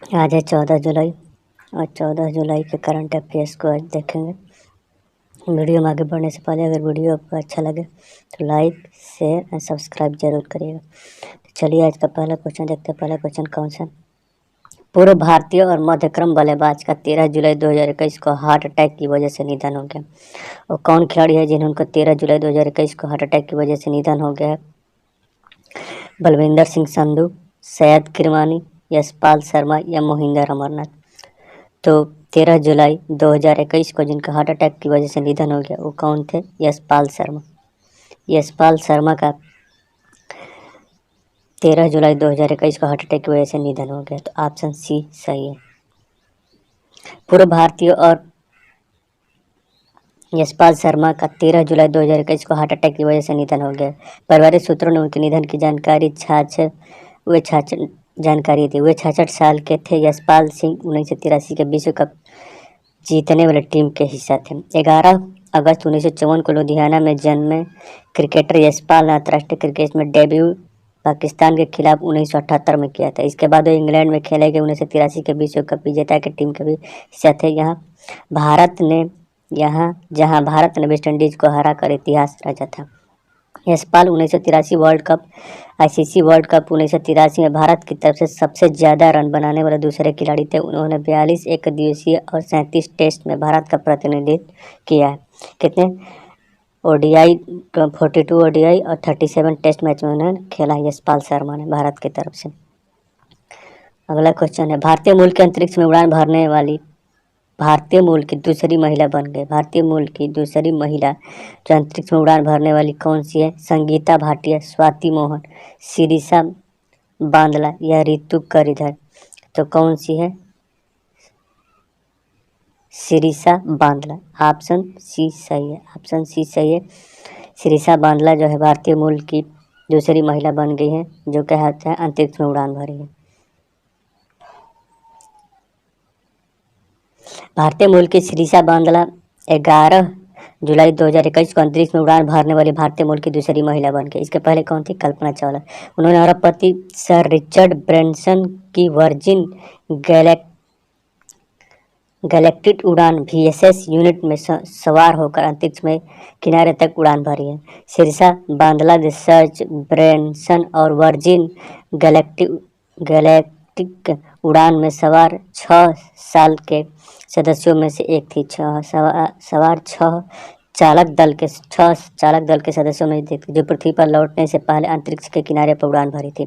आज है 14 जुलाई और 14 जुलाई के करंट अफेयर्स को आज देखेंगे। वीडियो में आगे बढ़ने से पहले अगर वीडियो आपको अच्छा लगे तो लाइक, शेयर एंड सब्सक्राइब जरूर करिएगा। तो चलिए आज का पहला क्वेश्चन देखते हैं। पहला क्वेश्चन कौन सा? पूर्व भारतीय और मध्यक्रम बल्लेबाज का 13 जुलाई 2021 को हार्ट अटैक की वजह से निधन हो गया। और कौन खिलाड़ी है जिन्होंने 13 जुलाई 2021 को हार्ट अटैक की वजह से निधन हो गया है? बलविंदर सिंह संधू, सैयद किरमानी, यशपाल शर्मा या मोहिंदर अमरनाथ। तो 13 जुलाई 2021 को जिनका हार्ट अटैक की वजह से निधन हो गया वो कौन थे? यशपाल शर्मा। यशपाल शर्मा का 13 जुलाई 2021 को हार्ट अटैक की वजह से निधन हो गया। तो ऑप्शन सी सही है। पूर्व भारतीय और यशपाल शर्मा का 13 जुलाई 2021 को हार्ट अटैक की वजह से निधन हो गया। पारिवारिक सूत्रों ने उनके निधन की जानकारी जानकारी दी। वे 66 साल के थे। यशपाल सिंह 1983 के विश्व कप जीतने वाली टीम के हिस्सा थे। 11 अगस्त 1954 को लुधियाना में जन्मे क्रिकेटर यशपाल ने अंतर्राष्ट्रीय क्रिकेट में डेब्यू पाकिस्तान के खिलाफ 1978 में किया था। इसके बाद वो इंग्लैंड में खेले गए 1983 के विश्व कप विजेता की टीम के भी हिस्सा थे। जहां भारत ने वेस्ट इंडीज को हराकर इतिहास रचा था। Yashpal 1983 world cup ICC world cup 1983 में भारत की तरफ से सबसे ज़्यादा रन बनाने वाले दूसरे खिलाड़ी थे। उन्होंने 42 एकदिवसीय और 37 टेस्ट में भारत का प्रतिनिधित्व किया है। कितने ओडीआई? 42 ओडीआई और 37 टेस्ट मैच में उन्होंने खेला यशपाल शर्मा ने भारत की तरफ से। अगला क्वेश्चन है, भारतीय मूल के अंतरिक्ष में उड़ान भरने वाली भारतीय मूल की दूसरी महिला बन गई। भारतीय मूल की दूसरी महिला जो अंतरिक्ष में उड़ान भरने वाली कौन सी है? संगीता भाटिया, स्वाति मोहन, शिरीषा बांदला या रितु करिधर। तो कौन सी है? शिरीषा बांदला। ऑप्शन सी सही है। ऑप्शन सी सही है। शिरीषा बांदला जो है भारतीय मूल की दूसरी महिला बन गई है जो कहते हैं अंतरिक्ष में उड़ान भरी है। भारतीय मूल की शिरीषा बांदला 11 जुलाई 2021 को अंतरिक्ष में उड़ान भरने वाली भारतीय मूल की दूसरी महिला बन गई। इसके पहले कौन थी? कल्पना चावला। उन्होंने अरबपति सर रिचर्ड ब्रैनसन की वर्जिन गैलेक्टिक उड़ान वीएसएस यूनिट में सवार होकर अंतरिक्ष में किनारे तक उड़ान भरी है। शिरीषा बांदला रिचर्ड ब्रैनसन और वर्जिन गैलेक्टिक उड़ान में सवार 6 साल के सदस्यों में से एक थी। सवार छह चालक दल के सदस्यों में थी जो पृथ्वी पर लौटने से पहले अंतरिक्ष के किनारे पर उड़ान भरी थी।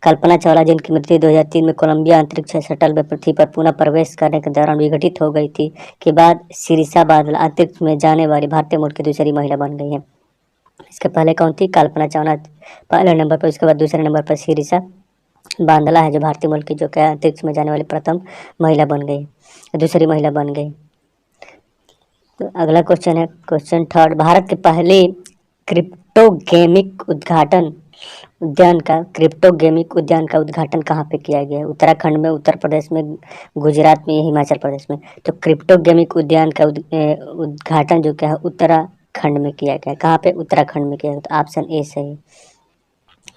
कल्पना चावला जिनकी मृत्यु 2003 में कोलंबिया अंतरिक्ष शटल में पृथ्वी पर पुनः प्रवेश करने के दौरान विघटित हो गई थी के बाद शिरीषा बांदला अंतरिक्ष में जाने वाली भारतीय मूल की दूसरी महिला बन गई है। इसके पहले कौन थी? कल्पना चावला पहले नंबर पर। उसके बाद दूसरे नंबर पर शिरीषा बांदला है जो भारतीय मूल की जो क्या अंतरिक्ष में जाने वाली प्रथम महिला बन गई, दूसरी महिला बन गई। तो अगला क्वेश्चन है क्वेश्चन थर्ड, भारत के पहले क्रिप्टोगेमिक उद्यान का उद्घाटन कहाँ पे किया गया है? उत्तराखंड में, उत्तर प्रदेश में, गुजरात में या हिमाचल प्रदेश में? तो क्रिप्टोगेमिक उद्यान का उद्घाटन जो क्या है उत्तराखंड में किया गया। कहाँ पे? उत्तराखंड में किया गया। तो ऑप्शन ए सही है।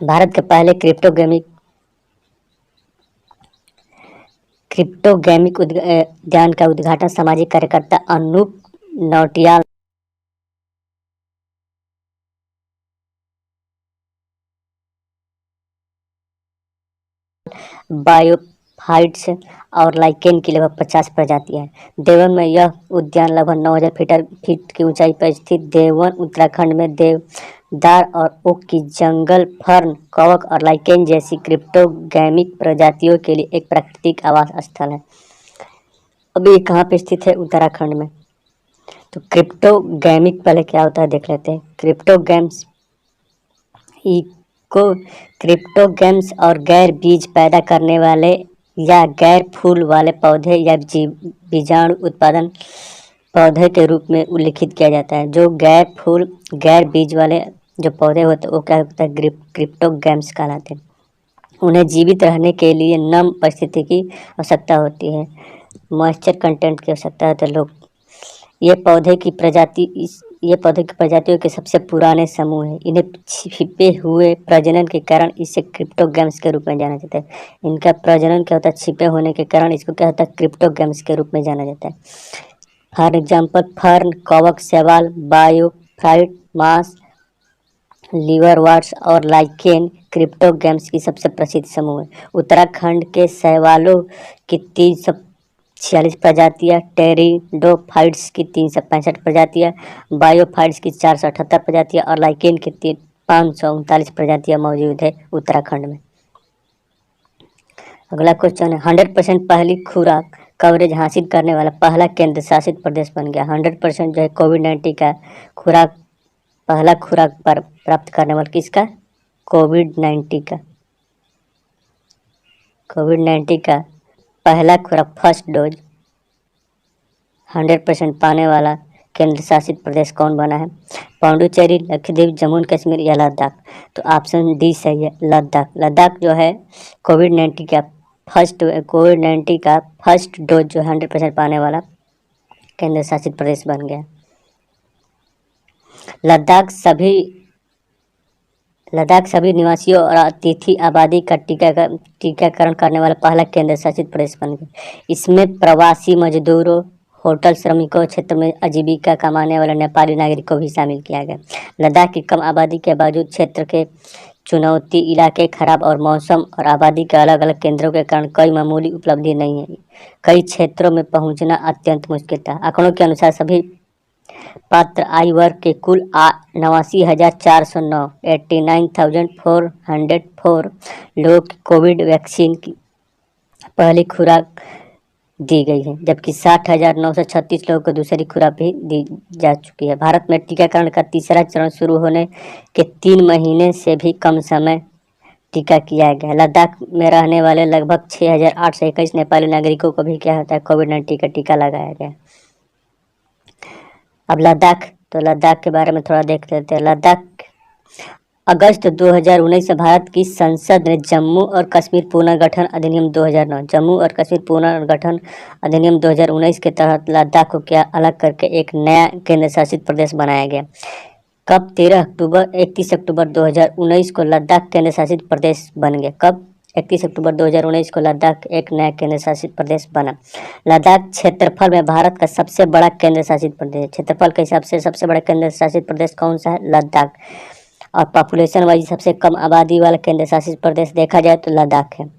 भारत के पहले क्रिप्टोगेमिक उद्यान का उद्घाटन सामाजिक कार्यकर्ता अनूप नौटियाल बायोफाइट्स और लाइकेन की लगभग 50 प्रजातियां हैं। देवन में यह उद्यान लगभग 9000 फीट की ऊंचाई पर स्थित देवन उत्तराखंड में देवदार और ओक की जंगल, फर्न, कवक और लाइकेन जैसी क्रिप्टोगेमिक प्रजातियों के लिए एक प्राकृतिक आवास स्थल है। अभी कहाँ पे स्थित है? उत्तराखंड में। तो क्रिप्टोगेमिक पहले क्या होता है देख लेते हैं। क्रिप्टोगेम्स और गैर बीज पैदा करने वाले या गैर फूल वाले पौधे या बीजाणु उत्पादन पौधे के रूप में उल्लिखित किया जाता है। जो गैर फूल गैर बीज वाले जो पौधे होते हैं वो क्या होता है? क्रिप्टोगेम्स कहलाते हैं। उन्हें जीवित रहने के लिए नम परिस्थिति की आवश्यकता होती है, मॉइस्चर कंटेंट की आवश्यकता होती है। ये पौधे की प्रजाति ये पौधों की प्रजातियों के सबसे पुराने समूह है। इन्हें छिपे हुए प्रजनन के कारण इसे क्रिप्टोगैम्स के रूप में जाना जाता है। इनका प्रजनन क्या होता है, छिपे होने के कारण इसको क्या होता है, क्रिप्टोगैम्स के रूप में जाना जाता है। फॉर एग्जाम्पल फर्न, कवक, शैवाल, बायोफाइट, मास, लीवरवर्ट्स और लाइकेन क्रिप्टोगैम्स की सबसे प्रसिद्ध समूह है। उत्तराखंड के शैवालों की 346 प्रजातियां, टेरिडोफाइट्स की 365 प्रजातियां, बायोफाइट्स की 478 प्रजातियां और लाइकेन की 539 प्रजातियां मौजूद है उत्तराखंड में। अगला क्वेश्चन है, 100% पहली खुराक कवरेज हासिल करने वाला पहला केंद्र शासित प्रदेश बन गया। 100% जो है कोविड-19 का खुराक पहला खुराक पर प्राप्त करने वाला किसका, कोविड-19 का। कोविड-19 का पहला खुराक फर्स्ट डोज 100% पाने वाला केंद्र शासित प्रदेश कौन बना है, पांडुचेरी, लक्षद्वीप, जम्मू कश्मीर या लद्दाख। तो ऑप्शन डी सही है, लद्दाख। लद्दाख जो है कोविड-19 का फर्स्ट डोज जो 100% पाने वाला केंद्र शासित प्रदेश बन गया। लद्दाख सभी निवासियों और अतिथि आबादी का टीकाकरण करने वाला पहला केंद्र शासित प्रदेश बन गया। इसमें प्रवासी मजदूरों, होटल श्रमिकों, क्षेत्र में आजीविका कमाने वाले नेपाली नागरिकों को भी शामिल किया गया। लद्दाख की कम आबादी के बावजूद क्षेत्र के चुनौती इलाके खराब और मौसम और आबादी के अलग अलग केंद्रों के कारण कई मामूली उपलब्धि नहीं है। कई क्षेत्रों में पहुंचना अत्यंत मुश्किल था। आंकड़ों के अनुसार सभी पात्र आयु वर्ग के कुल 89,409 89,404 लोगों की कोविड वैक्सीन की पहली खुराक दी गई है, जबकि 60,936 लोगों को दूसरी खुराक भी दी जा चुकी है। भारत में टीकाकरण का तीसरा चरण शुरू होने के 3 महीने से भी कम समय टीका किया गया। लद्दाख में रहने वाले लगभग 6,821 नेपाली नागरिकों को भी क्या होता है, कोविड-19 का टीका लगाया गया। अब लद्दाख के बारे में थोड़ा देख लेते हैं। लद्दाख अगस्त 2019 से भारत की संसद ने जम्मू और कश्मीर पुनर्गठन अधिनियम 2009 जम्मू और कश्मीर पुनर्गठन अधिनियम 2019 के तहत लद्दाख को क्या अलग करके एक नया केंद्र शासित प्रदेश बनाया गया। कब 31 अक्टूबर 2019 को लद्दाख केंद्र शासित प्रदेश बन गया। कब 31 अक्टूबर 2019 को लद्दाख एक नया केंद्र शासित प्रदेश बना। लद्दाख क्षेत्रफल में भारत का सबसे बड़ा केंद्र शासित प्रदेश। क्षेत्रफल के हिसाब से सबसे बड़ा केंद्र शासित प्रदेश कौन सा है, लद्दाख। और पॉपुलेशन वाइज सबसे कम आबादी वाला केंद्र शासित प्रदेश देखा जाए तो लद्दाख है।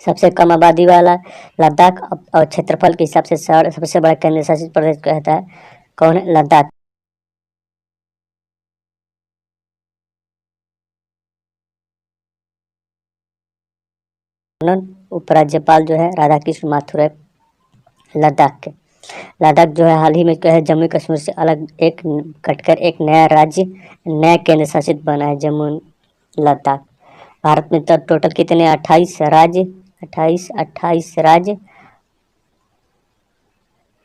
सबसे कम आबादी वाला लद्दाख और क्षेत्रफल के हिसाब से सबसे बड़ा केंद्र शासित प्रदेश कहता है कौन है, लद्दाख। उपराज्यपाल जो है राधाकृष्ण माथुर है लद्दाख के। लद्दाख जो है हाल ही में क्या है, जम्मू कश्मीर से अलग एक कटकर एक नया राज्य, नया केंद्र शासित बना है जम्मू लद्दाख। भारत में तो टोटल कितने 28 राज्य, 28 राज्य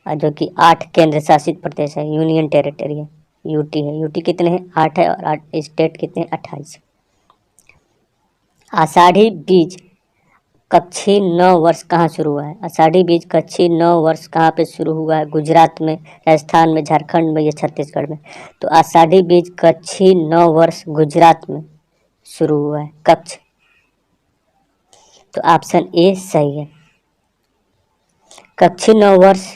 जो कि 8 केंद्र शासित प्रदेश है, यूनियन टेरिटरी है, यूटी है। यूटी कितने हैं, 8 है, और 8 स्टेट कितने हैं, 28। आषाढ़ी बीज कक्षी 9 वर्ष कहाँ शुरू हुआ है। आषाढ़ी बीज कक्षी 9 वर्ष कहाँ पे शुरू हुआ है, गुजरात में, राजस्थान में, झारखंड में या छत्तीसगढ़ में। तो आषाढ़ी बीज कक्षी 9 वर्ष गुजरात में शुरू हुआ है, कच्छ। तो ऑप्शन ए सही है। कक्षी 9 वर्ष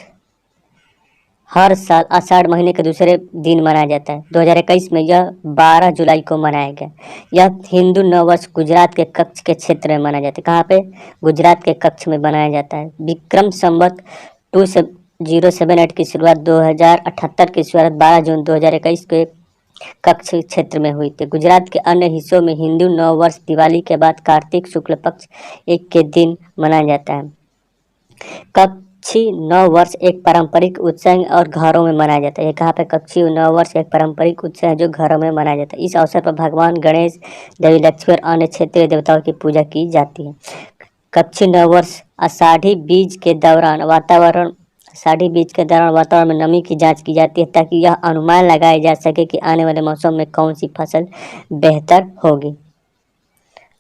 हर साल आषाढ़ महीने के दूसरे दिन मनाया जाता है। 2021 में यह 12 जुलाई को मनाया गया। यह हिंदू नववर्ष गुजरात के कच्छ के क्षेत्र में मनाया जाता है। कहाँ पे, गुजरात के कच्छ में मनाया जाता है। विक्रम संवत 2078 की शुरुआत 2078 की शुरुआत 12 जून 2021 के कच्छ क्षेत्र में हुई थी। गुजरात के अन्य हिस्सों में हिंदू नववर्ष दिवाली के बाद कार्तिक शुक्ल पक्ष 1 के दिन मनाया जाता है। कक्षी 9 वर्ष एक पारंपरिक उत्सव और घरों में मनाया जाता है। कहाँ पे, कक्षी 9 वर्ष एक पारंपरिक उत्सव है जो घरों में मनाया जाता है। इस अवसर पर भगवान गणेश, देवी लक्ष्मी और अन्य क्षेत्रीय देवताओं की पूजा की जाती है। कक्षी 9 वर्ष आषाढ़ी बीज के दौरान वातावरण में नमी की जांच की जाती है ताकि यह अनुमान लगाया जा सके कि आने वाले मौसम में कौन सी फसल बेहतर होगी।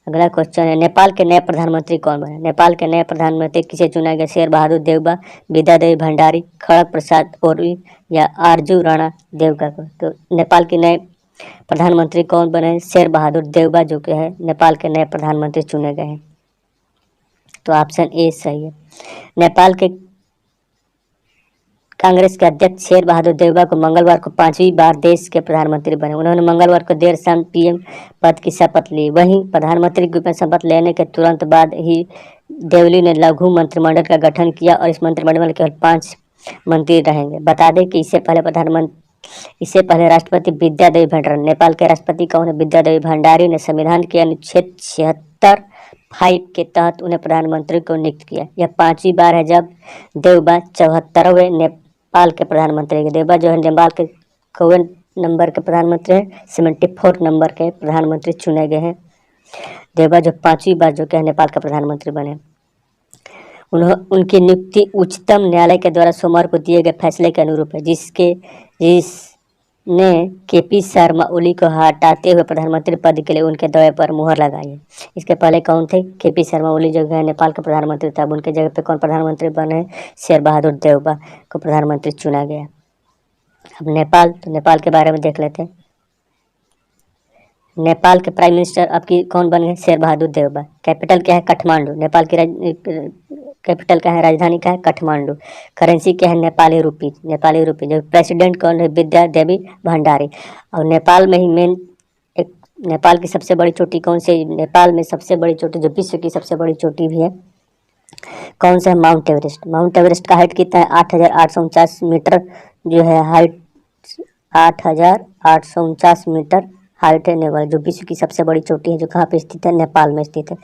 अगला क्वेश्चन है, नेपाल के नए प्रधानमंत्री कौन बने? नेपाल के नए प्रधानमंत्री किसे चुना गया? शेर बहादुर देउबा, विद्यादेवी भंडारी, खड़ग प्रसाद ओली या आरजू राणा देवगा को? तो नेपाल के नए प्रधानमंत्री कौन बने? शेर बहादुर देउबा जो कि है नेपाल के नए प्रधानमंत्री चुने गए हैं। तो ऑप्शन ए सही है। नेपाल के कांग्रेस के अध्यक्ष शेर बहादुर देउबा को मंगलवार को 5वीं बार देश के प्रधानमंत्री बने। उन्होंने मंगलवार को देर शाम पीएम पद की शपथ ली। वहीं प्रधानमंत्री के रूप में शपथ लेने के तुरंत बाद ही देवली ने लघु मंत्रिमंडल का गठन किया और इस मंत्रिमंडल में केवल 5 मंत्री रहेंगे। बता दें कि इससे पहले राष्ट्रपति विद्यादेवी भंडारी, नेपाल के राष्ट्रपति कौन है? विद्यादेवी भंडारी ने संविधान के अनुच्छेद 76(5) के तहत उन्हें प्रधानमंत्री को नियुक्त किया। यह 5वीं बार है जब देउबा 74वें नेपाल के प्रधानमंत्री के। देउबा जो है नेपाल के कौन नंबर के प्रधानमंत्री हैं? 74 नंबर के प्रधानमंत्री चुने गए हैं। देउबा जो 5वीं बार जो है नेपाल का प्रधानमंत्री बने। उनकी नियुक्ति उच्चतम न्यायालय के द्वारा सोमवार को दिए गए फैसले के अनुरूप है, जिसने केपी शर्मा ओली को हटाते हुए प्रधानमंत्री पद के लिए उनके दावे पर मुहर लगाई है। इसके पहले कौन थे? केपी शर्मा ओली जो है नेपाल का प्रधानमंत्री था। अब उनके जगह पे कौन प्रधानमंत्री बने? शेर बहादुर देउबा को प्रधानमंत्री चुना गया। अब नेपाल के बारे में देख लेते हैं। नेपाल के प्राइम मिनिस्टर अब की कौन बने? शेर बहादुर देउबा। कैपिटल क्या है? काठमांडू। नेपाल की कैपिटल क्या है? राजधानी क्या है? काठमांडू। करेंसी क्या है? नेपाली रुपी। जो प्रेसिडेंट कौन है? विद्यादेवी भंडारी। और नेपाल में ही नेपाल की सबसे बड़ी चोटी कौन सी? नेपाल में सबसे बड़ी चोटी जो विश्व की सबसे बड़ी चोटी भी है कौन सा है? Mount Everest. माउंट एवरेस्ट का हाइट कितना है? 8,849 मीटर जो है हाइट, 8,849 मीटर हाइट है नेपाल, जो विश्व की सबसे बड़ी चोटी है, जो कहाँ पे स्थित है? नेपाल में स्थित है।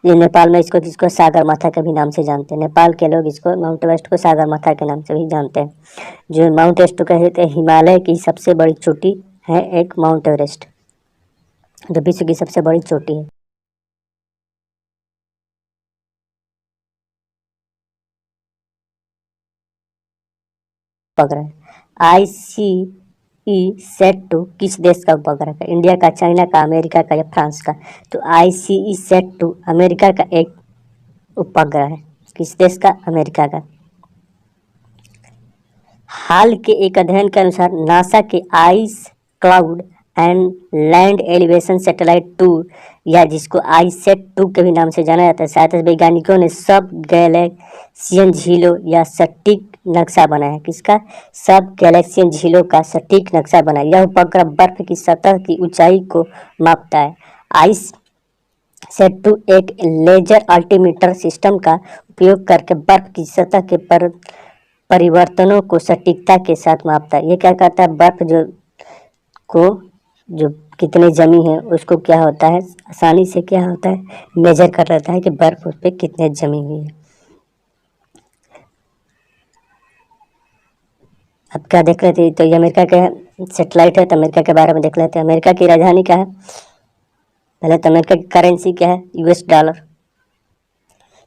ये नेपाल में किसको सागर माथा के भी नाम से जानते हैं। नेपाल के लोग इसको माउंट एवरेस्ट को सागर माथा के नाम से भी जानते हैं। जो माउंट एवरेस्ट को कहते हैं हिमालय की सबसे बड़ी चोटी है एक माउंट एवरेस्ट, जो विश्व की सबसे बड़ी चोटी है। उपग्रह ICESat-2 किस देश का उपग्रह है? इंडिया का, चाइना का, अमेरिका का या फ्रांस का? तो ICESat-2 अमेरिका का एक उपग्रह है। किस देश का? अमेरिका का। हाल के एक अध्ययन के अनुसार नासा के ice cloud and land elevation satellite 2 या जिसको ICESat-2 के भी नाम से जाना जाता है, शायद वैज्ञानिकों ने सब गैलेक्सियन झीलों या सटीक नक्शा बनाया है। किसका? सब गैलेक्सियन झीलों का सटीक नक्शा बनाया। यह उपग्रह बर्फ की सतह की ऊंचाई को मापता है। ICESat-2 एक लेजर अल्टीमीटर सिस्टम का उपयोग करके बर्फ की सतह के परिवर्तनों को सटीकता के साथ मापता है। ये क्या करता है? बर्फ जो कितने जमी है उसको क्या होता है, आसानी से क्या होता है, मेजर कर लेता है कि बर्फ उस पर कितने जमी हुई है। अब क्या देख लेते हैं? तो ये अमेरिका का सेटेलाइट है, तो अमेरिका के बारे में देख लेते हैं। अमेरिका की राजधानी क्या है? पहले तो अमेरिका की करेंसी क्या है? US dollar.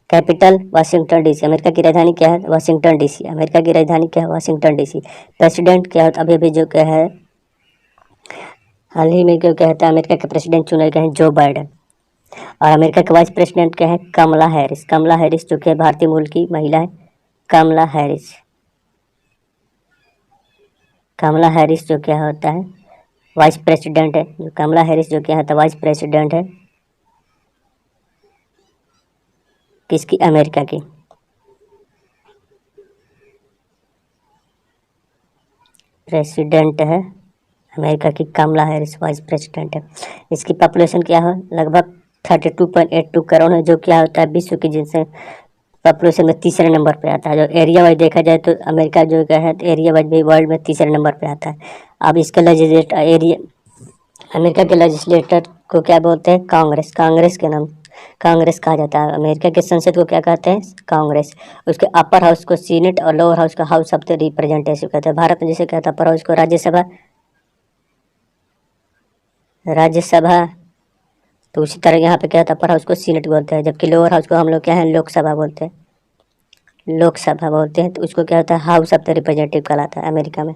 Capital Washington DC। America की राजधानी क्या है? Washington DC। अमेरिका की राजधानी क्या है? Washington DC। प्रेसिडेंट क्या है? अभी जो क्या है हाल ही में क्या कहता है, अमेरिका के प्रेसिडेंट चुने गए हैं जो बाइडेन। और अमेरिका के वाइस प्रेसिडेंट क्या है? कमला हैरिस। कमला हैरिस जो कि भारतीय मूल की महिला है, कमला हैरिस। कमला हैरिस जो क्या होता है? वाइस प्रेसिडेंट है। जो कमला हैरिस जो क्या है? वाइस प्रेसिडेंट है किसकी? अमेरिका की। प्रेसिडेंट है अमेरिका की कमला हैरिस, वाइस प्रेसिडेंट है। इसकी पॉपुलेशन क्या है? लगभग 32.82 करोड़ है, जो क्या होता है विश्व की जिनसे पॉपुलेशन में तीसरे नंबर पे आता है। जो एरिया वाइज देखा जाए तो अमेरिका जो क्या है एरिया वाइज भी वर्ल्ड में तीसरे नंबर पे आता है। अब इसका अमेरिका के लेजिस्लेटर को क्या बोलते हैं? कांग्रेस कहा जाता है। अमेरिका के संसद को क्या कहते हैं? कांग्रेस। उसके अपर हाउस को सीनेट और लोअर हाउस को हाउस ऑफ द रिप्रेजेंटेटिव कहते हैं। भारत में जैसे कहता है अपर हाउस को राज्यसभा, तो उसी तरह यहाँ पे क्या होता है? अपर हाउस को सीनेट बोलते हैं, जबकि लोअर हाउस को हम लोग क्या है? लोकसभा बोलते हैं। तो उसको क्या होता है? हाउस ऑफ द रिप्रेजेंटेटिव कहलाता है अमेरिका में।